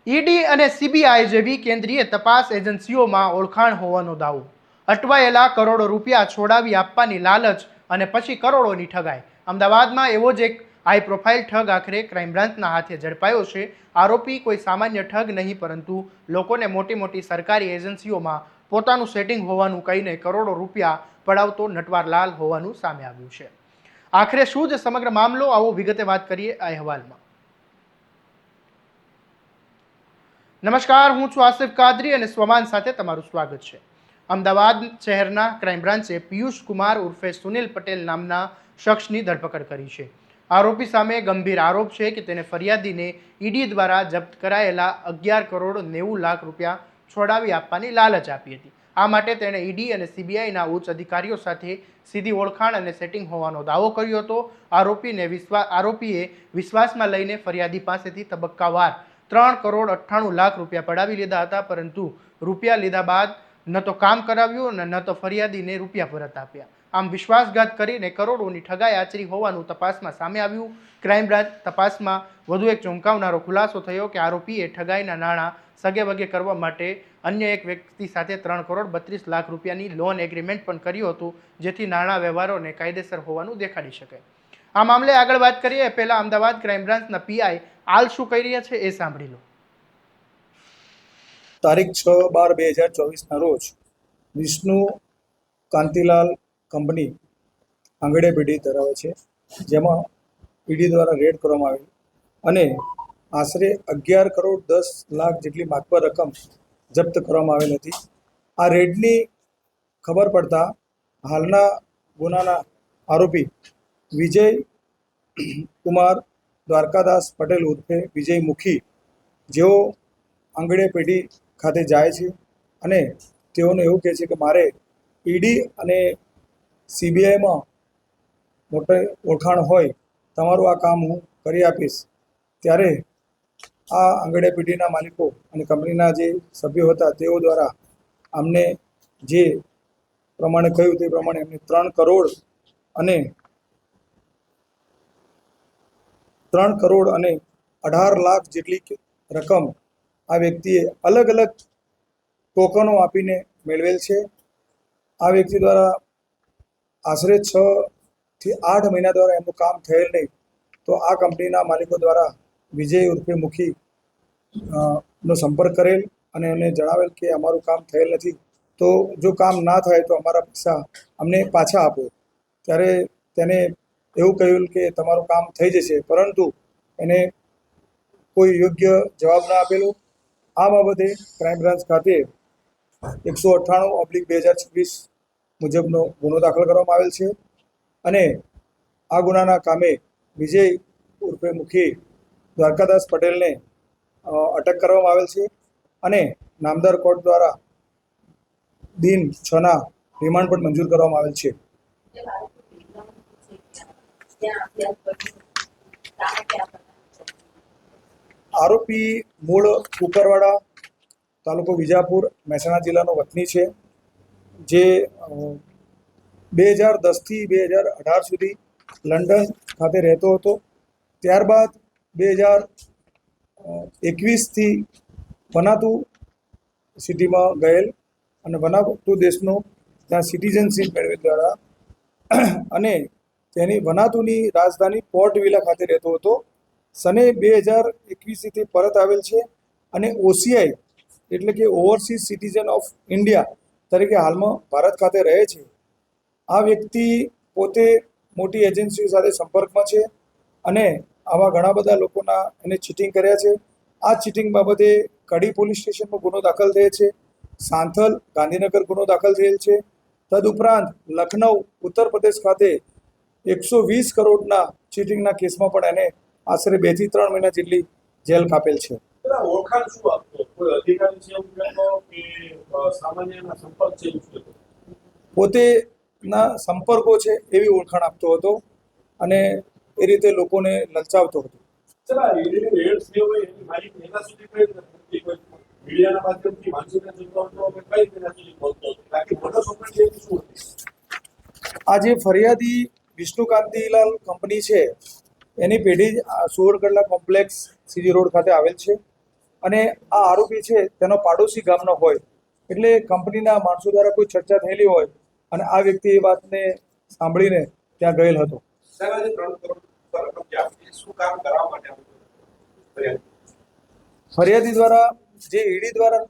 ED અને CBI જેવી કેન્દ્રીય તપાસ એજન્સીઓમાં ઓળખાણ હોવાનો દાવો, અટવાયેલા કરોડો રૂપિયા છોડાવી આપવાની લાલચ અને પછી કરોડોની ઠગાઈ. અમદાવાદમાં એવો જ એક હાઈ પ્રોફાઇલ ઠગ આખરે ક્રાઇમ બ્રાન્ચના હાથે ઝડપાયો છે. આરોપી કોઈ સામાન્ય ઠગ નહીં, પરંતુ લોકોને મોટી મોટી સરકારી એજન્સીઓમાં પોતાનું સેટિંગ હોવાનું કહીને કરોડો રૂપિયા પડાવતો નટવારલાલ હોવાનું સામે આવ્યું છે. આખરે શું જ સમગ્ર મામલો, આવો વિગતે વાત કરીએ આ અહેવાલમાં. નમસ્કાર, હું છું આસિફ કાદરી અને સ્વમાન સાથે તમારું સ્વાગત છે. અમદાવાદ શહેરના ક્રાઇમ બ્રાન્ચે પિયુષ કુમાર ઉર્ફે સુનિલ પટેલ નામના શખ્સની ધરપકડ કરી છે. આરોપી સામે ગંભીર આરોપ છે કે તેને ફરિયાદીને ઈડી દ્વારા જપ્ત કરાયેલા 11 કરોડ 90 લાખ રૂપિયા છોડાવી આપવાની લાલચ આપી હતી. આ માટે તેણે ઈડી અને સીબીઆઈના ઉચ્ચ અધિકારીઓ સાથે સીધી ઓળખાણ અને સેટિંગ હોવાનો દાવો કર્યો હતો. આરોપીએ વિશ્વાસમાં લઈને ફરિયાદી પાસેથી તબક્કાવાર 3 કરોડ 98 લાખ રૂપિયા પડાવી લીધા હતા, પરંતુ રૂપિયા લીધા બાદ ન તો કામ કરાવ્યું અને ન તો ફરિયાદીને રૂપિયા પરત આપ્યા. આમ વિશ્વાસઘાત કરીને કરોડોની ઠગાઈ આચરી હોવાનું તપાસમાં સામે આવ્યું. ક્રાઇમ બ્રાન્ચ તપાસમાં વધુ એક ચોંકાવનારો ખુલાસો થયો કે આરોપીએ ઠગાઈના નાણાં સગે વગે કરવા માટે અન્ય એક વ્યક્તિ સાથે 3 કરોડ 32 લાખ રૂપિયાની લોન એગ્રીમેન્ટ પણ કર્યું હતું, જેથી નાણાં વ્યવહારોને કાયદેસર હોવાનું દેખાડી શકે. આ મામલે આગળ વાત કરીએ પહેલા અમદાવાદ ક્રાઇમ બ્રાન્ચના પીઆઈ હાલ શું કહી રહ્યા છે એ સાંભળી લો. તારીખ 6/12/2024 રોજ વિષ્ણુ કાંતિલાલ કંપની આંગણે પેઢી ધરાવે છે, જેમાં ઈડી દ્વારા રેડ કરવામાં આવી અને આશરે 11 કરોડ 10 લાખ જેટલી માતબર રકમ જપ્ત કરવામાં આવેલ હતી. આ રેડની ખબર પડતા હાલના ગુનાના આરોપી વિજય કુમાર દ્વારકાદાસ પટેલ ઉર્ફે વિજય મુખી, જેઓ આંગણે પેઢી ખાતે જાય છે અને તેઓને એવું કહે છે કે મારે ઈડી અને સીબીઆઈમાં મોટે ઓળખાણ હોય, તમારું આ કામ હું કરી આપીશ. ત્યારે આ આંગણે પેઢીના માલિકો અને કંપનીના જે સભ્યો હતા તેઓ દ્વારા અમને જે પ્રમાણે કહ્યું તે પ્રમાણે એમને 3 કરોડ અને 18 લાખ જેટલી રકમ આ વ્યક્તિએ અલગ અલગ ટોકનો આપીને મેળવેલ છે. આ વ્યક્તિ દ્વારા આશરે 6 થી 8 મહિના દ્વારા એમનું કામ થયેલ નહીં, તો આ કંપનીના માલિકો દ્વારા વિજય ઉર્ફે મુખી નો સંપર્ક કરેલ અને એમને જણાવેલ કે અમારું કામ થયેલ નથી, તો જો કામ ના થાય તો અમારા પૈસા અમને પાછા આપો. ત્યારે તેને એવું કહ્યું કે તમારું કામ થઈ જશે, પરંતુ એને કોઈ યોગ્ય જવાબ ના આપેલો. આ બાબતે ક્રાઇમ બ્રાન્ચ ખાતે 198/2026 મુજબનો ગુનો દાખલ કરવામાં આવેલ છે અને આ ગુનાના કામે વિજય ઉર્ફે મુખી દ્વારકાદાસ પટેલને અટક કરવામાં આવેલ છે અને નામદાર કોર્ટ દ્વારા દિન 6ના રિમાન્ડ પણ મંજૂર કરવામાં આવેલ છે. આરોપી મૂળ કુકરવાડા, તાલુકો વિજાપુર, મહેસાણા જિલ્લાનો વતની છે, જે 2010 થી 2018 સુધી લંડન ખાતે રહેતો હતો. ત્યારબાદ 2021 થી વનાતુ સિટીમાં ગયેલ અને વનાતુ દેશનો ત્યાં સિટીઝનશીપ મેળવેલ દ્વારા અને તેની વનાતુની રાજધાની પોર્ટ વિલા ખાતે રહેતો હતો. સને 2021થી પરત આવેલ છે અને ઓસીઆઈ એટલે કે ઓવરસીઝ સિટીઝન ઓફ ઇન્ડિયા તરીકે હાલમાં ભારત ખાતે રહે છે. આ વ્યક્તિ પોતે મોટી એજન્સીઓ સાથે સંપર્કમાં છે અને આવા ઘણા બધા લોકોના એને ચીટિંગ કર્યા છે. આ ચીટિંગ બાબતે કડી પોલીસ સ્ટેશનમાં ગુનો દાખલ થયો છે, સાંથલ ગાંધીનગર ગુનો દાખલ થયેલ છે. તદુપરાંત લખનઉ ઉત્તર પ્રદેશ ખાતે 120 કરોડના ચીટિંગના કેસમાં પણ એને આશરે 2 થી 3 મહિના જેટલી જેલ કાપેલ છે. પોતેના સંપર્કો છે એવી ઓળખાણ આપતો હતો અને એ રીતે લોકોને લલચાવતો હતો. આ જે ફરિયાદી વિષ્ણુ કાંતિલાલ કંપની છે એની પેઢી 16 કલાક કોમ્પ્લેક્સ સીજી રોડ ખાતે આવેલ છે અને આ આરોપી છે તેનો પાડોશી ગામનો હોય, એટલે કંપનીના માણસો દ્વારા કોઈ ચર્ચા થયેલી હોય અને આ વ્યક્તિ એ વાતને સાંભળીને ત્યાં ગયેલ હતો. ફરિયાદી દ્વારા જે ઈડી દ્વારા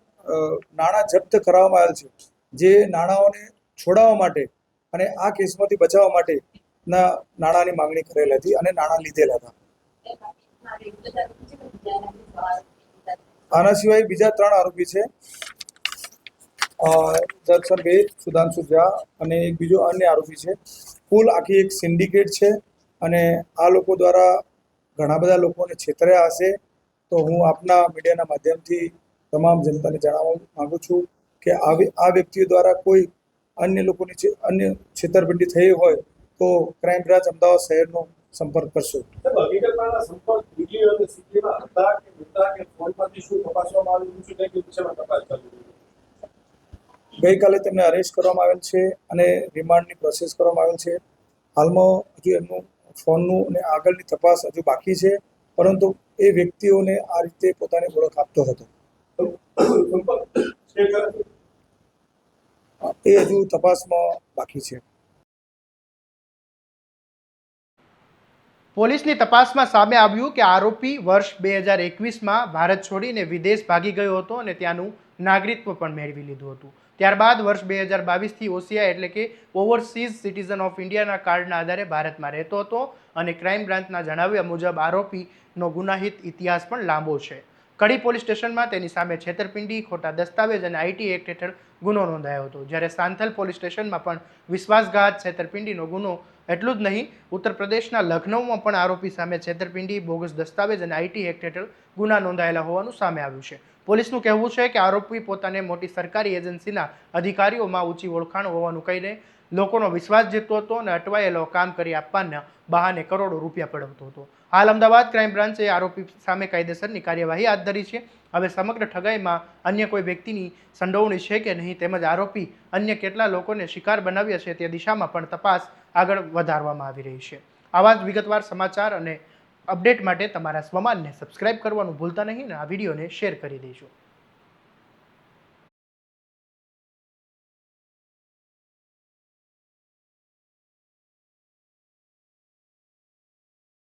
નાણાં જપ્ત કરવામાં આવેલ છે, જે નાણાંઓને છોડાવવા માટે અને આ કેસમાંથી બચાવવા માટેના નાણાંની માંગણી કરેલ હતી અને નાણાં લીધેલા હતા. આના સિવાય બીજા 3 આરોપી છે, દર્શન બેદ, સુધાંશુ ઝા અને એક બીજો અન્ય આરોપી છે. કુલ આખી એક સિન્ડિકેટ છે અને આ લોકો દ્વારા ઘણા બધા લોકોને છેતર્યા હશે. તો હું આપના મીડિયાના માધ્યમથી તમામ જનતાને જણાવવા માંગુ છું કે આ વ્યક્તિઓ દ્વારા કોઈ અન્ય લોકોની અન્ય છેતરપિંડી થઈ હોય તો ક્રાઇમ બ્રાન્ચ અમદાવાદ શહેરનો સંપર્ક કરશો. ગઈકાલે તેમને અરેસ્ટ કરવામાં આવેલ છે અને રિમાન્ડની પ્રોસેસ કરવામાં આવેલ છે. હાલમાં હજુ એમનું ફોનનું અને આગળની તપાસ હજુ બાકી છે, પરંતુ એ વ્યક્તિઓને આ રીતે પોતાની ઓળખ આપતો હતો. એ હજુ તપાસમાં બાકી છે. પોલીસની તપાસમાં સામે આવ્યું કે આરોપી વર્ષ 2021માં ભારત છોડીને વિદેશ ભાગી ગયો હતો અને ત્યાંનું નાગરિકત્વ પણ મેળવી લીધું હતું. ત્યારબાદ વર્ષ 2022થી ઓસીઆઈ એટલે કે ઓવરસીઝ સિટીઝન ઓફ ઇન્ડિયાના કાર્ડના આધારે ભારતમાં રહેતો હતો અને ક્રાઇમ બ્રાન્ચના જણાવ્યા મુજબ આરોપીનો ગુનાહિત ઇતિહાસ પણ લાંબો છે. કડી પોલીસ સ્ટેશનમાં તેની સામે છેતરપિંડી, ખોટા દસ્તાવેજ અને આઈટી એક્ટ હેઠળ ગુનો નોંધાયો હતો. જ્યારે સાંથલ પોલીસ સ્ટેશનમાં પણ વિશ્વાસઘાત, છેતરપિંડીનો ગુનો. એટલું જ નહીં, ઉત્તર પ્રદેશના લખનૌમાં પણ આરોપી સામે છેતરપિંડી, બોગસ દસ્તાવેજ અને આઈટી એક્ટ હેઠળ ગુના નોંધાયેલા હોવાનું સામે આવ્યું છે. પોલીસનું કહેવું છે કે આરોપી પોતાને મોટી સરકારી એજન્સીના અધિકારીઓમાં ઊંચી ઓળખાણ હોવાનું કહીને લોકોનો વિશ્વાસ જીતતો હતો અને અટવાયેલો કામ કરી આપવાના બહાને કરોડો રૂપિયા પડાવતો હતો. હાલ અમદાવાદ ક્રાઇમ બ્રાન્ચે આરોપી સામે કાયદેસરની કાર્યવાહી હાથ ધરી છે. હવે સમગ્ર ઠગાઈમાં અન્ય કોઈ વ્યક્તિની સંડોવણી છે કે નહીં, તેમજ આરોપી અન્ય કેટલા લોકોને શિકાર બનાવ્યા છે તે દિશામાં પણ તપાસ આગળ વધારવામાં આવી રહી છે. આવા જ વિગતવાર સમાચાર અને અપડેટ માટે તમારા સ્વમાનને સબસ્ક્રાઇબ કરવાનું ભૂલતા નહીં અને આ વિડીયોને શેર કરી દેજો.